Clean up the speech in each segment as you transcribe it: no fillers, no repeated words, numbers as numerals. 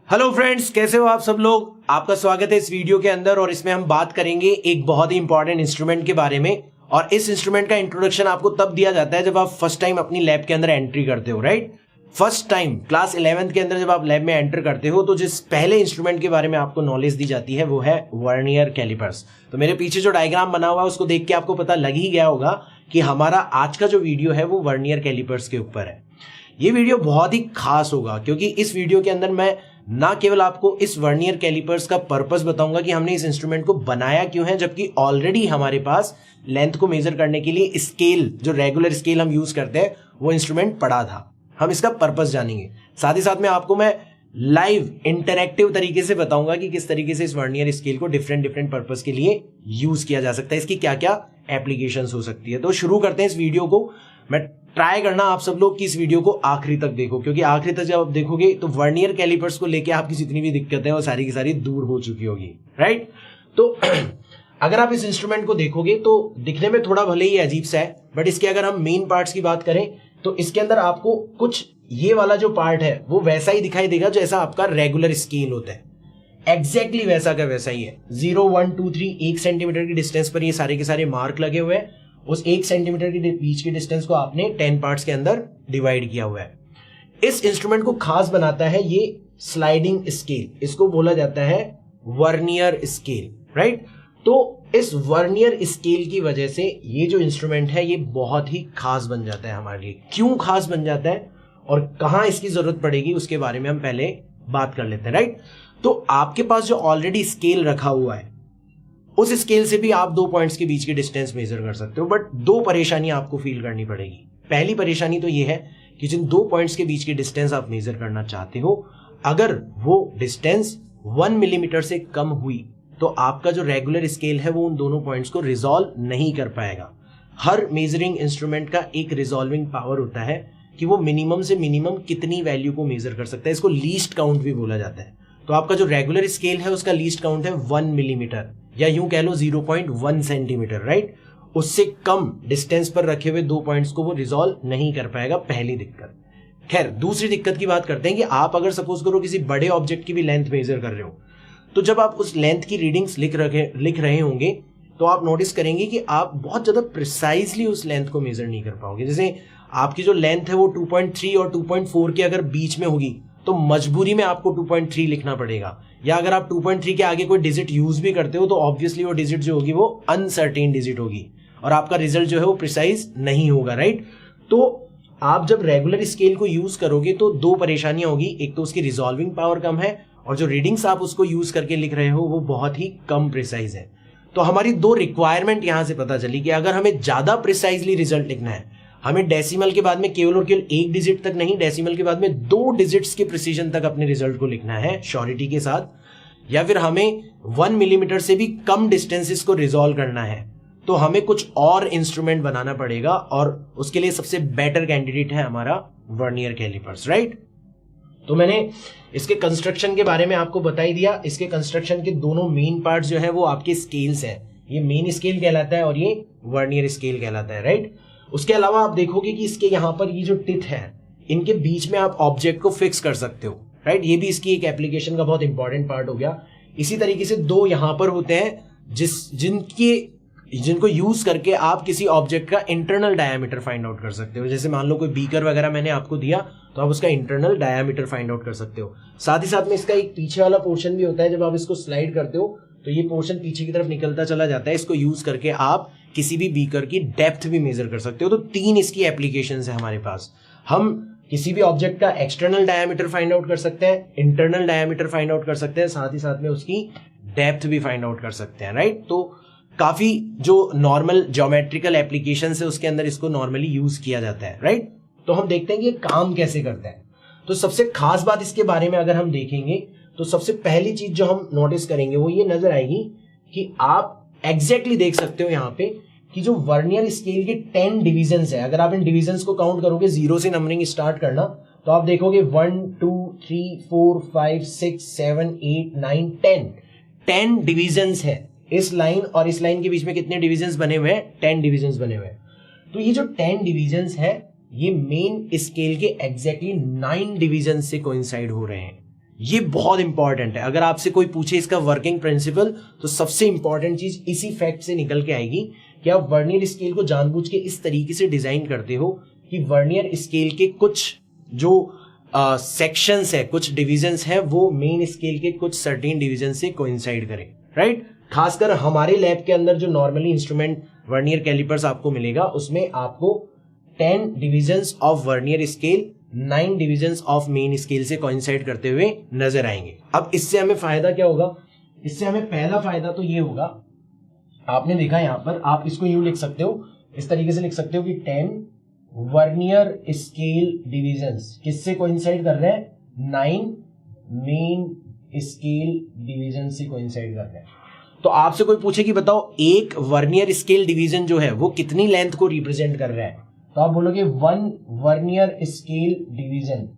Hello friends, कैसे हो आप सब लोग। आपका स्वागत है इस वीडियो के अंदर और इसमें हम बात करेंगे एक बहुत ही इंपॉर्टेंट इंस्ट्रूमेंट के बारे में। और इस इंस्ट्रूमेंट का इंट्रोडक्शन आपको तब दिया जाता है जब आप फर्स्ट टाइम अपनी लैब के अंदर एंट्री करते हो, right. First time class 11th के अंदर जब आप लैब में एंटर करते हो तो जिस पहले इंस्ट्रूमेंट के बारे में आपको नॉलेज दी जाती है वो है वर्नियर कैलिपर्स। तो मेरे पीछे जो डायग्राम बना हुआ है उसको देख के आपको पता लग ही गया होगा कि हमारा आज का जो वीडियो है वो वर्नियर कैलिपर्स के ऊपर है। ये वीडियो बहुत ही खास होगा क्योंकि इस वीडियो के अंदर मैं ना केवल आपको इस वर्नियर कैलिपर्स का पर्पस बताऊंगा कि हमने इस इंस्ट्रूमेंट को बनाया क्यों है, जबकि ऑलरेडी हमारे पास लेंथ को मेजर करने के लिए स्केल, जो रेगुलर स्केल हम यूज करते हैं, वो इंस्ट्रूमेंट पड़ा था। हम इसका पर्पस जानेंगे। साथ ही साथ में आपको मैं लाइव इंटरैक्टिव तरीके से बताऊंगा कि किस तरीके से इस वर्नियर स्केल को डिफरेंट पर्पस के लिए यूज किया जा सकता है, इसकी क्या क्या एप्लीकेशंस हो सकती है। तो शुरू करते हैं इस वीडियो को। मैं ट्राई करना आप सब लोग कि इस वीडियो को आखिरी तक देखो, क्योंकि आखिरी तक जब आप देखोगे तो वर्नियर कैलिपर्स को लेके आपकी जितनी भी दिक्कतें वो सारी की सारी दूर हो चुकी होगी, राइट। तो अगर आप इस इंस्ट्रूमेंट को देखोगे तो दिखने में थोड़ा भले ही अजीब सा है, बट इसके अगर हम मेन पार्ट्स की बात करें तो इसके अंदर आपको कुछ ये वाला जो पार्ट है वो वैसा ही दिखाई देगा जैसा आपका रेगुलर स्केल होता है। एग्जैक्टली वैसा का वैसा ही है। 0, 1, 2, 3 1 सेंटीमीटर की डिस्टेंस पर ये सारे के सारे मार्क लगे हुए हैं। उस 1 सेंटीमीटर के बीच की डिस्टेंस को आपने 10 पार्ट्स के अंदर डिवाइड किया हुआ है। इस इंस्ट्रूमेंट को खास बनाता है ये स्लाइडिंग स्केल, इसको बोला जाता है वर्नियर स्केल, राइट। तो इस वर्नियर स्केल की वजह से ये जो इंस्ट्रूमेंट है ये बहुत ही खास बन जाता है हमारे लिए। क्यों खास बन जाता है और कहां इसकी जरूरत पड़ेगी उसके बारे में हम पहले बात कर लेते हैं, राइट। तो आपके पास जो ऑलरेडी स्केल रखा हुआ है उस स्केल से भी आप 2 पॉइंट्स के बीच की डिस्टेंस मेजर कर सकते हो, बट 2 परेशानी आपको फील करनी पड़ेगी। पहली परेशानी तो ये है कि जिन 2 पॉइंट्स के बीच की डिस्टेंस आप मेजर करना चाहते हो, अगर वो डिस्टेंस 1 मिलीमीटर से कम हुई तो आपका जो रेगुलर स्केल है वो उन दोनों पॉइंट्स को रिजॉल्व नहीं कर पाएगा। हर मेजरिंग इंस्ट्रूमेंट का एक रिजॉल्विंग पावर होता है कि वो मिनिमम से मिनिमम कितनी वैल्यू को मेजर कर सकता है। इसको लीस्ट काउंट भी बोला जाता है। तो आपका जो रेगुलर स्केल है उसका लीस्ट काउंट है 1 मिलीमीटर या यूं कह लो 0.1 सेंटीमीटर, राइट। उससे कम डिस्टेंस पर रखे हुए 2 पॉइंट्स को वो रिजॉल्व नहीं कर पाएगा, पहली दिक्कत। खैर, दूसरी दिक्कत की बात करते हैं कि आप अगर सपोज करो किसी बड़े ऑब्जेक्ट की भी लेंथ मेजर कर रहे हो, तो जब आप उस लेंथ की रीडिंग्स लिख रहे होंगे तो आप नोटिस करेंगे कि आप बहुत ज्यादा प्रिसाइजली उस लेंथ को मेजर नहीं कर पाओगे। जैसे आपकी जो लेंथ है वो 2.3 और 2.4 के अगर बीच में होगी तो मजबूरी में आपको 2.3 लिखना पड़ेगा, या अगर आप 2.3 के आगे कोई डिजिट यूज भी करते हो तो ऑब्वियसली वो डिजिट जो होगी वो अनसर्टेन डिजिट होगी और आपका रिजल्ट जो है वो प्रिसाइज नहीं होगा, राइट। तो आप जब रेगुलर स्केल को यूज करोगे तो 2 परेशानियां होगी। एक तो उसकी रिजॉल्विंग पावर कम है और जो रीडिंग्स आप उसको यूज करके लिख रहे हो वो बहुत ही कम प्रिसाइज है। तो हमारी 2 रिक्वायरमेंट यहां से पता चली कि अगर हमें ज्यादा प्रिसाइजली रिजल्ट लिखना है, हमें डेसिमल के बाद में केवल और केवल 1 डिजिट तक नहीं, डेसिमल के बाद में 2 डिजिट्स के प्रिसीजन तक अपने रिजल्ट को लिखना है श्योरिटी के साथ, या फिर हमें 1 मिलीमीटर से भी कम डिस्टेंसेस को रिजॉल्व करना है, तो हमें कुछ और इंस्ट्रूमेंट बनाना पड़ेगा और उसके लिए सबसे बेटर कैंडिडेट है हमारा वर्नियर कैलिपर्स, राइट। तो मैंने इसके कंस्ट्रक्शन के बारे में आपको बता ही दिया। इसके कंस्ट्रक्शन के दोनों मेन पार्ट्स जो है वो आपके स्केल्स है। ये मेन स्केल कहलाता है और ये वर्नियर स्केल कहलाता है, राइट। उसके अलावा आप देखोगे कि इसके यहाँ पर ये जो टिथ है इनके बीच में आप ऑब्जेक्ट को फिक्स कर सकते हो, राइट। ये भी इसकी एक एप्लीकेशन का बहुत इंपॉर्टेंट पार्ट हो गया। इसी तरीके से 2 यहाँ पर होते हैं जिनको यूज करके आप किसी ऑब्जेक्ट का इंटरनल डायमीटर फाइंड आउट कर सकते हो। जैसे मान लो कोई बीकर वगैरह मैंने आपको दिया तो आप उसका इंटरनल डायमीटर फाइंड आउट कर सकते हो। साथ ही साथ में इसका एक पीछे वाला पोर्शन भी होता है। जब आप इसको स्लाइड करते हो तो ये पोर्शन पीछे की तरफ निकलता चला जाता है। इसको यूज करके आप किसी भी बीकर की डेप्थ भी मेजर कर सकते हो। तो 3 इसकी एप्लीकेशंस है हमारे पास। हम किसी भी ऑब्जेक्ट का एक्सटर्नल डायमीटर फाइंड आउट कर सकते हैं, इंटरनल डायमीटर फाइंड आउट कर सकते हैं, साथ ही साथ में उसकी डेप्थ भी फाइंड आउट कर सकते हैं, राइट। तो काफी जो नॉर्मल ज्योमेट्रिकल एप्लीकेशंस है उसके अंदर इसको नॉर्मली यूज किया जाता है, राइट। तो हम देखते हैं कि ये काम कैसे करता है। तो सबसे खास बात इसके बारे में अगर हम देखेंगे तो सबसे पहली चीज जो हम नोटिस करेंगे वो ये नजर आएगी कि आप एग्जैक्टली देख सकते हो यहाँ पे कि जो वर्नियर स्केल के 10 डिविजन्स है, अगर आप इन डिविजन्स को काउंट करोगे, 0 से नंबरिंग स्टार्ट करना, तो आप देखोगे 1 2 3 4 5 6 7 8 9 10 डिविजन्स है। इस लाइन और इस लाइन के बीच में कितने डिविजन्स बने हुए हैं? 10 डिविजन्स बने हुए हैं। तो ये जो 10 डिविजन्स है ये मेन स्केल के एग्जैक्टली 9 डिविजन से कोइंसाइड हो रहे हैं। ये बहुत इंपॉर्टेंट है। अगर आपसे कोई पूछे इसका वर्किंग प्रिंसिपल, तो सबसे इंपॉर्टेंट चीज इसी फैक्ट से निकल के आएगी कि आप वर्नियर स्केल को जानबूझ के इस तरीके से डिजाइन करते हो कि वर्नियर स्केल के कुछ जो सेक्शंस है, कुछ डिविजन्स है, वो मेन स्केल के कुछ सर्टेन डिविजन से कोइंसाइड करें, राइट। खासकर हमारे लैब के अंदर जो नॉर्मली इंस्ट्रूमेंट वर्नियर कैलिपर्स आपको मिलेगा, उसमें आपको 10 divisions of vernier scale 9 divisions of main scale से कोइंसाइड करते हुए नजर आएंगे। अब इससे हमें फायदा क्या होगा? इससे हमें पहला फायदा तो ये होगा, आपने देखा यहां पर, आप इसको यूं लिख सकते हो, इस तरीके से लिख सकते हो कि 10 वर्नियर स्केल डिविजन्स किससे कोइंसाइड कर रहे हैं? 9 मेन स्केल डिवीजन से कोइंसाइड कर रहे हैं। तो आपसे कोई पूछे कि बताओ एक वर्नियर स्केल डिवीजन जो है वो कितनी लेंथ को रिप्रेजेंट कर रहा है, तो आप बोलोगे 1 vernier scale division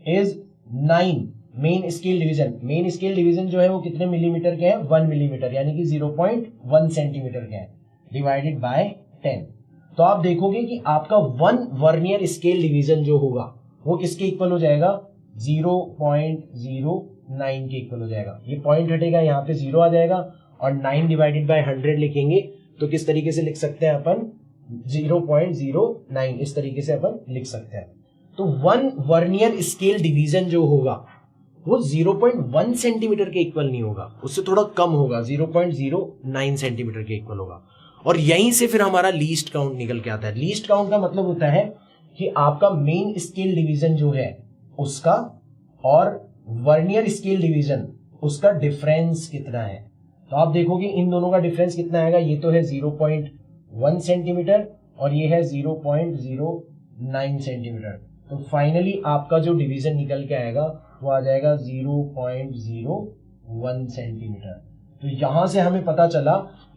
is 9 main scale division. Main scale division जो है वो कितने मिलीमीटर के हैं? 1 मिलीमीटर, यानी कि 0.1 सेंटीमीटर के हैं, डिवाइडेड बाय 10। तो आप देखोगे कि आपका 1 वर्नियर स्केल डिवीजन जो होगा वो किसके इक्वल हो जाएगा? 0.09 के इक्वल हो जाएगा। ये पॉइंट हटेगा, यहाँ पे 0 आ जाएगा, और 9 डिवाइडेड बाय 100 लिखेंगे तो किस तरीके से लिख सकते हैं अपन? 0.09, इस तरीके से अपन लिख सकते हैं। तो 1 वर्नियर स्केल डिवीजन जो होगा वो 0.1 सेंटीमीटर के इक्वल नहीं होगा, उससे थोड़ा कम होगा, 0.09 सेंटीमीटर के इक्वल होगा। और यहीं से फिर हमारा लीस्ट काउंट निकल के आता है। लीस्ट काउंट का मतलब होता है कि आपका मेन स्केल डिवीजन जो है उसका और वर्नियर स्केल डिवीजन उसका डिफरेंस कितना है। तो आप देखोगे इन दोनों का डिफरेंस कितना आएगा? ये तो है 0.1 सेंटीमीटर और ये है 0.09 सेंटीमीटर। तो फाइनली आपका जो डिवीजन निकल के आएगा वो आ जाएगा 0.01 सेंटीमीटर। तो यहां से हमें पता चला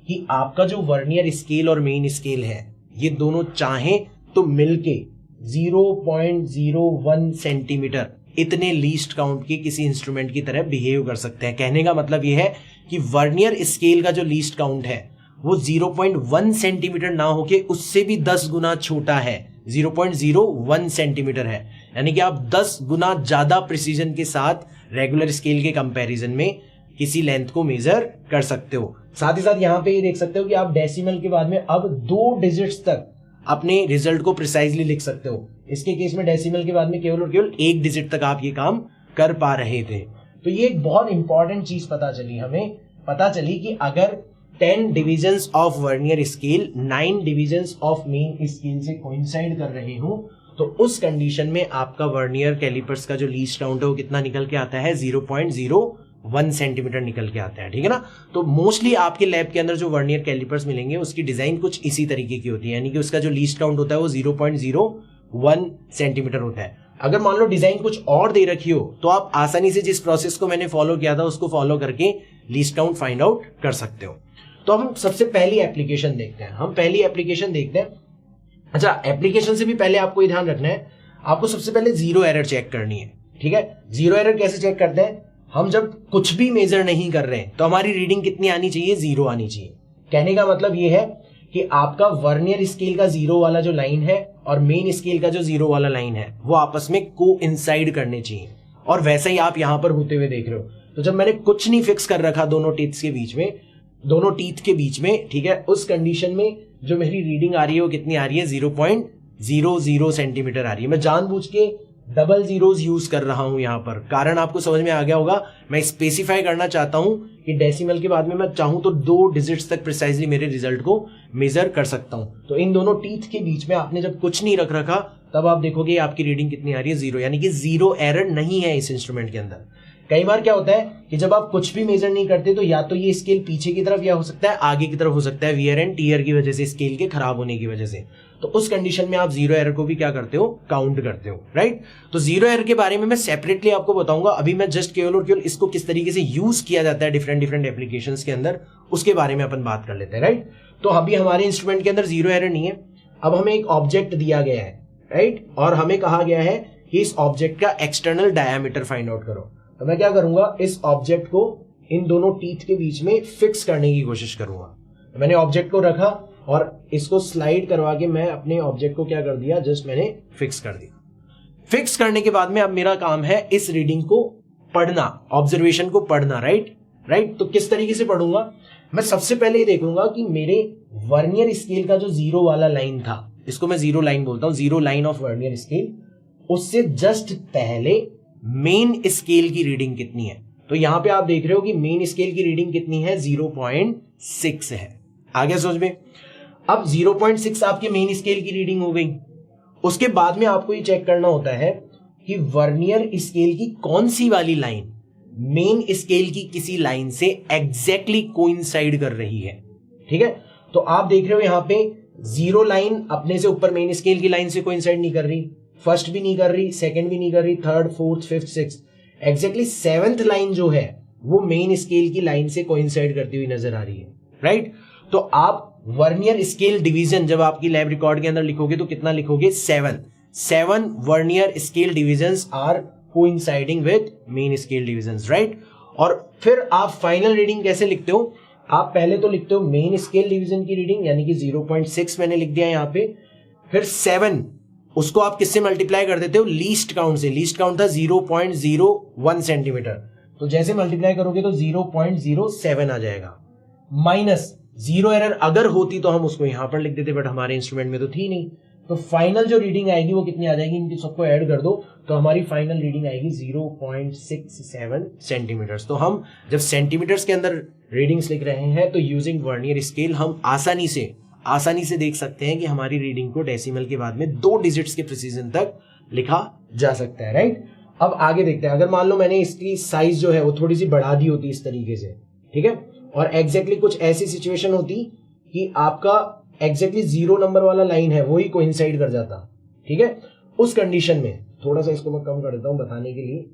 कि आपका जो वर्नियर स्केल और मेन स्केल है ये दोनों चाहें तो मिलके 0.01 सेंटीमीटर इतने लीस्ट काउंट के किसी इंस्ट्रूमेंट की तरह बिहेव कर सकते हैं। कहने का मतलब ये है कि वर्नियर स्केल का जो लीस्ट काउंट है वो 0.1 सेंटीमीटर ना होके उससे भी 10 गुना छोटा है, 0.01 सेंटीमीटर है। यानी कि आप 10 गुना ज्यादा प्रिसीजन के साथ रेगुलर स्केल के कंपैरिजन में किसी लेंथ को मेजर कर सकते हो। साथ ही साथ यहाँ पे ये देख सकते हो कि आप डेसिमल के बाद में अब 2 डिजिट्स तक अपने रिजल्ट को प्रिसाइजली लिख सकते हो। इसके केस में डेसिमल के बाद में केवल और केवल 1 डिजिट तक आप ये काम कर पा रहे थे। तो ये एक बहुत इंपॉर्टेंट चीज पता चली, हमें पता चली कि अगर 10 divisions of vernier scale 9 divisions of main scale से कोइंसाइड कर रहे हो तो उस कंडीशन में आपका वर्नियर कैलिपर्स का जो लीस्ट काउंट है वो कितना निकल के आता है? 0.01 सेंटीमीटर निकल के आता है, ठीक है ना। तो मोस्टली आपके लैब के अंदर जो वर्नियर कैलिपर्स मिलेंगे उसकी डिजाइन कुछ इसी तरीके की होती है, यानी कि उसका जो लीस्ट काउंट होता है वो 0.01 सेंटीमीटर होता है। अगर मान लो डिजाइन कुछ और दे रखी हो तो आप आसानी से जिस प्रोसेस को मैंने फॉलो किया था उसको फॉलो करके लीस्ट काउंट फाइंड आउट कर सकते हो। तो हम सबसे पहली एप्लीकेशन देखते हैं। अच्छा, एप्लीकेशन से भी पहले आपको ये ध्यान रखना है, आपको सबसे पहले जीरो एरर चेक करनी है, ठीक है। जीरो एरर कैसे चेक करते हैं? हम जब कुछ भी मेजर नहीं कर रहे हैं तो हमारी रीडिंग कितनी आनी चाहिए? 0 आनी चाहिए। कहने का मतलब ये है कि आपका वर्नियर स्केल का 0 वाला जो लाइन है और मेन स्केल का जो 0 वाला लाइन है वो आपस में कोइंसाइड करने चाहिए, और वैसा ही आप यहां पर होते हुए देख रहे हो। तो जब मैंने कुछ नहीं फिक्स कर रखा दोनों टीथ के बीच में, ठीक है, उस कंडीशन में जो मेरी रीडिंग आ रही है वो कितनी आ रही है? 0.00 सेंटीमीटर आ रही है। मैं जानबूझ के डबल जीरोस यूज कर रहा हूं यहां पर, कारण आपको समझ में आ गया होगा। मैं स्पेसिफाई करना चाहता हूं कि डेसिमल के बाद में मैं चाहूं तो 2 डिजिट्स तक प्रिसाइजली मेरे रिजल्ट को मेजर कर सकता हूं। तो इन दोनों टीथ के बीच में आपने जब कुछ नहीं रख रखा तब आप देखोगे आपकी रीडिंग कितनी आ रही है? 0, यानी कि 0 एरर नहीं है इस इंस्ट्रूमेंट के अंदर। कई बार क्या होता है कि जब आप कुछ भी मेजर नहीं करते तो या तो ये स्केल पीछे की तरफ या हो सकता है आगे की तरफ हो सकता है, वियर एंड टीयर की वजह से, स्केल के खराब होने की वजह से। तो उस कंडीशन में आप 0 एरर को भी क्या करते हो? काउंट करते हो, राइट। तो 0 एरर के बारे में मैं सेपरेटली आपको बताऊंगा। अभी मैं जस्ट केवल और केवल इसको किस तरीके से यूज किया जाता है डिफरेंट एप्लीकेशंस के अंदर उसके बारे में अपन बात कर लेते हैं, राइट। तो अभी हमारे इंस्ट्रूमेंट के अंदर 0 एरर नहीं है। अब हमें एक ऑब्जेक्ट दिया गया है, राइट, और हमें कहा गया है कि इस ऑब्जेक्ट का एक्सटर्नल डायामीटर फाइंड आउट करो। तो मैं क्या करूंगा? इस ऑब्जेक्ट को इन दोनों टीथ के बीच में फिक्स करने की कोशिश करूंगा। तो मैंने ऑब्जेक्ट को रखा और इसको स्लाइड करवा के मैं अपने ऑब्जेक्ट को क्या कर दिया? जस्ट मैंने फिक्स कर दिया। फिक्स करने के बाद में अब मेरा काम है इस रीडिंग को पढ़ना, ऑब्जर्वेशन को पढ़ना, राइट। तो किस तरीके से पढ़ूंगा, मैं सबसे पहले ये देखूंगा कि मेरे वर्नियर स्केल का जो जीरो वाला लाइन था, इसको मैं जीरो लाइन बोलता हूं, zero line of vernier scale, उससे जस्ट पहले मेन स्केल की रीडिंग कितनी है। तो यहां पे आप देख रहे हो कि मेन स्केल की रीडिंग कितनी है, 0.6 है। आगे समझ में। अब 0.6 आपके मेन स्केल की रीडिंग हो गई। उसके बाद में आपको ये चेक करना होता है कि वर्नियर स्केल की कौन सी वाली लाइन मेन स्केल की किसी लाइन से एग्जैक्टली कोइंसाइड कर रही है। ठीक है, तो आप देख रहे हो यहां पे जीरो लाइन अपने से ऊपर मेन स्केल की लाइन से कोइंसाइड नहीं कर रही, फर्स्ट भी नहीं कर रही, सेकंड भी नहीं कर रही, third, fourth, fifth, sixth, exactly seventh line जो है वो मेन स्केल की लाइन से कोइंसाइड करती हुई नजर आ रही है, राइट। तो आप वर्नियर स्केल डिवीजन जब आपकी लैब रिकॉर्ड के अंदर लिखोगे तो कितना लिखोगे, 7 vernier scale divisions are coinciding with main scale divisions, right. और फिर आप फाइनल रीडिंग कैसे लिखते हो, आप पहले तो लिखते हो मेन स्केल डिवीजन की रीडिंग यानी कि 0.6 मैंने लिख दिया यहां पे, फिर 7 उसको आप किससे मल्टीप्लाई कर देते हो, लीस्ट काउंट से। लीस्ट काउंट था 0.01 सेंटीमीटर, तो जैसे मल्टीप्लाई करोगे तो 0.07 आ जाएगा, माइनस जीरो एरर अगर होती तो हम उसको यहां पर लिख देते, बट हमारे इंस्ट्रूमेंट में तो थी नहीं। तो फाइनल जो रीडिंग आएगी वो कितनी आ जाएगी, इनकी सबको ऐड कर दो तो हमारी फाइनल रीडिंग आएगी 0.67 सेंटीमीटर्स। तो हम जब सेंटीमीटर्स के अंदर रीडिंग्स लिख रहे हैं तो यूजिंग वर्नियर स्केल हम आसानी से देख सकते हैं कि हमारी रीडिंग को डेसिमल के बाद में 2 डिजिट्स के प्रिसीजन तक लिखा जा सकता है, राइट। अब आगे देखते हैं, अगर मान लो मैंने इसकी साइज जो है वो थोड़ी सी बढ़ा दी होती इस तरीके से, ठीक है, और एग्जैक्टली कुछ ऐसी सिचुएशन होती कि आपका एग्जैक्टली 0 नंबर वाला लाइन है वही कोइंसाइड कर जाता, ठीक है। उस कंडीशन में थोड़ा सा इसको मैं कम कर देता हूं बताने के लिए,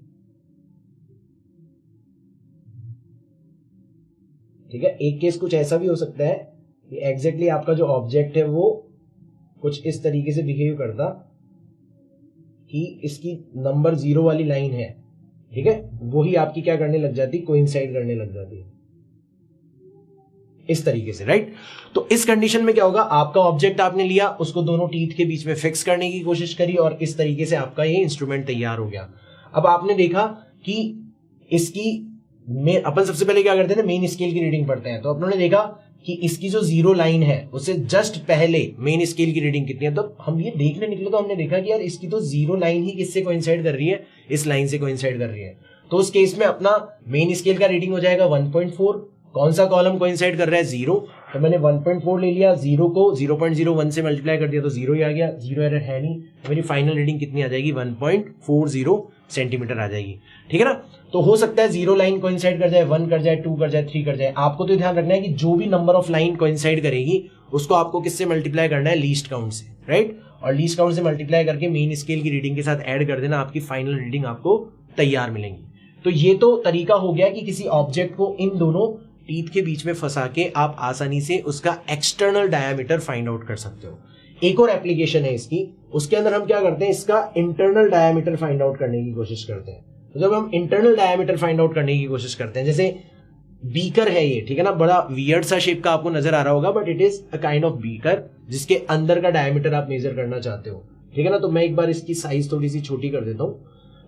ठीक है। एक केस कुछ ऐसा भी हो सकता है कि एग्जैक्टली आपका जो ऑब्जेक्ट है वो कुछ इस तरीके से बिहेव करता कि इसकी नंबर 0 वाली लाइन है, ठीक है, वही आपकी क्या करने लग जाती, कोइंसाइड करने लग जाती इस तरीके से, राइट। तो इस कंडीशन में क्या होगा, आपका ऑब्जेक्ट आपने लिया, उसको दोनों टीथ के बीच में फिक्स करने की कोशिश करी और इस तरीके से आपका ये इंस्ट्रूमेंट तैयार हो गया। अब आपने देखा कि इसकी अपन सबसे पहले क्या करते हैं, मेन स्केल की रीडिंग पढ़ते हैं। तो अपनों ने देखा कि इसकी जो 0 लाइन है उससे जस्ट पहले मेन स्केल की रीडिंग कितनी है। तो हम ये देखने निकले तो हमने देखा कि यार इसकी तो 0 लाइन ही किससे कोइंसाइड कर रही है, इस लाइन से कोइंसाइड कर रही है। तो उस केस में अपना मेन स्केल का रीडिंग हो जाएगा 1.4। कौन सा कॉलम कोइंसाइड कर रहा है, 0, तो मैंने 1.4 ले लिया, 0 को 0.01 से मल्टीप्लाई कर दिया तो 0 ही आ गया, 0 एरर है नहीं, तो मेरी फाइनल रीडिंग कितनी आ जाएगी, 1.40 सेंटीमीटर आ जाएगी, ठीक है ना। तो हो सकता है 0 लाइन कोइंसाइड कर जाए, 1 कर जाए, 2 कर जाए, 3 कर जाए। आपको तो ध्यान रखना है कि जो भी नंबर ऑफ लाइन कोइंसाइड करेगी उसको आपको किससे मल्टीप्लाई करना है, लीस्ट काउंट से, राइट। और लीस्ट काउंट से मल्टीप्लाई करके मेन स्केल की रीडिंग के साथ ऐड कर देना, आपकी फाइनल रीडिंग आपको तैयार मिलेंगी। तो ये तो तरीका हो गया कि किसी ऑब्जेक्ट को इन दोनों टीथ के बीच में फंसा के आप आसानी से उसका एक्सटर्नल डायामीटर फाइंड आउट कर सकते हो। एक और एप्लीकेशन है इसकी, उसके अंदर हम क्या करते हैं, इसका इंटरनल डायामीटर फाइंड आउट करने की कोशिश करते हैं। तो जब हम इंटरनल डायामीटर फाइंड आउट करने की कोशिश करते हैं, जैसे बीकर है ये, ठीक है ना, बड़ा वियर्ड सा शेप का आपको नजर आ रहा होगा, but it is a kind of beaker जिसके अंदर का डायामीटर आप मेजर करना चाहते हो, ठीक है ना। तो मैं एक बार इसकी साइज थोड़ी सी छोटी कर देता हूं।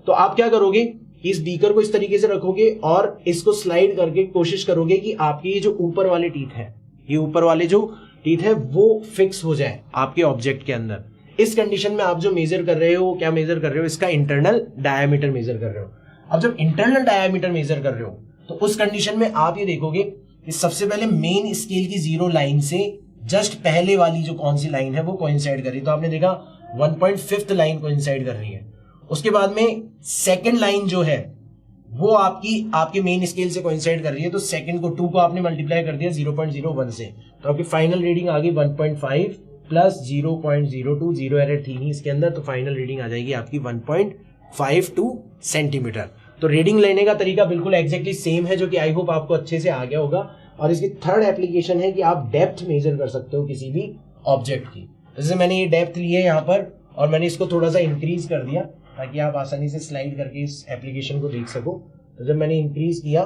तो आप क्या करोगे, इस बीकर को इस तरीके से रखोगे और इसको स्लाइड करके कोशिश करोगे कि आपके ये जो ऊपर वाले टीथ है, ये ऊपर वाले जो टीथ है वो फिक्स हो जाए आपके ऑब्जेक्ट के अंदर। इस कंडीशन में आप जो मेजर कर रहे हो, क्या मेजर कर रहे हो, इसका इंटरनल डायामीटर मेजर कर रहे हो। अब जब इंटरनल डायामीटर मेजर कर रहे हो तो उस कंडीशन में आप ये देखोगे कि सबसे पहले मेन स्केल की 0 लाइन से जस्ट पहले वाली जो कौन सी लाइन है वो कोइंसाइड कर रही है। तो आपने देखा 1.5 लाइन कोइंसाइड कर रही है। उसके बाद में सेकंड लाइन जो है वो आपके मेन स्केल से कोइंसाइड कर रही है। तो सेकंड को 2 को आपने मल्टीप्लाई कर दिया 0.01 से, तो आपकी फाइनल रीडिंग आ गई 1.5 प्लस 0.02, 0 एरर थी नहीं इसके अंदर, तो फाइनल रीडिंग आ जाएगी आपकी 1.52 सेंटीमीटर। तो रीडिंग लेने का तरीका बिल्कुल एग्जैक्टली सेम है, जो कि आई होप आपको अच्छे से आ गया होगा। और इसकी थर्ड एप्लीकेशन है कि आप डेप्थ मेजर कर सकते हो किसी भी ऑब्जेक्ट की। जैसे मैंने ये डेप्थ ली है यहाँ पर और मैंने इसको थोड़ा सा इंक्रीज कर दिया ताकि आप आसानी से स्लाइड करके इस एप्लीकेशन को देख सको। तो जब मैंने इंक्रीज किया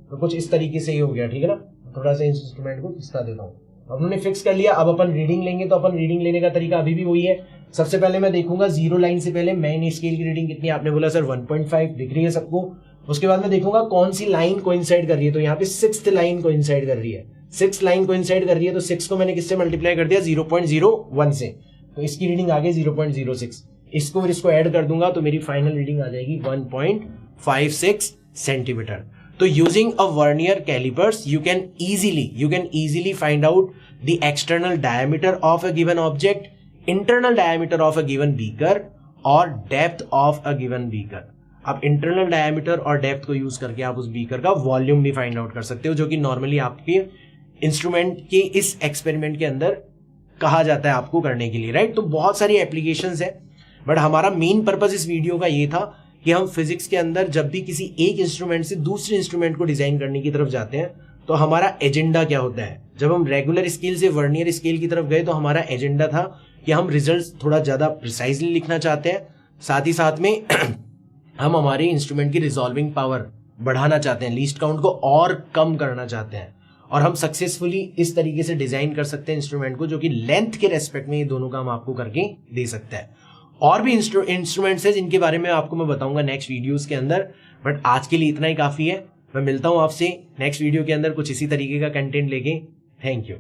तो कुछ इस तरीके से ही हो गया, ठीक है ना। थोड़ा सा इंस्ट्रूमेंट को खिसका देता हूँ। अब हमने फिक्स कर लिया। अब अपन रीडिंग लेंगे, तो अपन रीडिंग लेने का तरीका अभी भी वही है। सबसे पहले मैं देखूंगा 0 लाइन से पहले मेन स्केल की रीडिंग कितनी है। आपने बोला सर 1.5 दिख रही है सबको, उसके बाद मैं देखूंगा कौन सी लाइन कोइंसाइड कर रही है, तो यहाँ पे 6th लाइन कोइंसाइड कर रही है, 6th लाइन कोइंसाइड कर रही है, तो 6 को मैंने किससे मल्टीप्लाई कर दिया 0.01 से, तो इसकी रीडिंग आ गई 0.06, इसको फिर इसको ऐड कर दूंगा तो मेरी फाइनल रीडिंग आ जाएगी 1.56 सेंटीमीटर। तो using a vernier callipers you can easily find out the external diameter of a given object, internal diameter of a given beaker और depth of a given beaker. अब internal diameter और depth को use करके आप उस beaker का volume भी find out कर सकते हो, जो कि नॉर्मली आपके इंस्ट्रूमेंट के इस एक्सपेरिमेंट के अंदर कहा जाता है आपको करने के लिए, राइट। तो बहुत सारी एप्लीकेशंस है, बट हमारा मेन पर्पस इस वीडियो का ये था कि हम फिजिक्स के अंदर जब भी किसी एक इंस्ट्रूमेंट से दूसरे इंस्ट्रूमेंट को डिजाइन करने की तरफ जाते हैं तो हमारा एजेंडा क्या होता है। जब हम रेगुलर स्केल से वर्नियर स्केल की तरफ गए तो हमारा एजेंडा था कि हम रिजल्ट्स थोड़ा ज्यादा प्रिसाइजली लिखना चाहते हैं, साथ ही साथ में हम हमारे इंस्ट्रूमेंट की रिजॉल्विंग पावर बढ़ाना चाहते हैं, लीस्ट काउंट को और कम करना चाहते हैं, और हम सक्सेसफुली इस तरीके से डिजाइन कर सकते हैं इंस्ट्रूमेंट को जो कि लेंथ के रेस्पेक्ट में ये दोनों काम आपको करके दे सकता है। और भी इंस्ट्रूमेंट्स है जिनके बारे में आपको मैं बताऊंगा नेक्स्ट वीडियोस के अंदर, बट आज के लिए इतना ही काफी है। मैं मिलता हूं आपसे नेक्स्ट वीडियो के अंदर कुछ इसी तरीके का कंटेंट लेके। Thank you.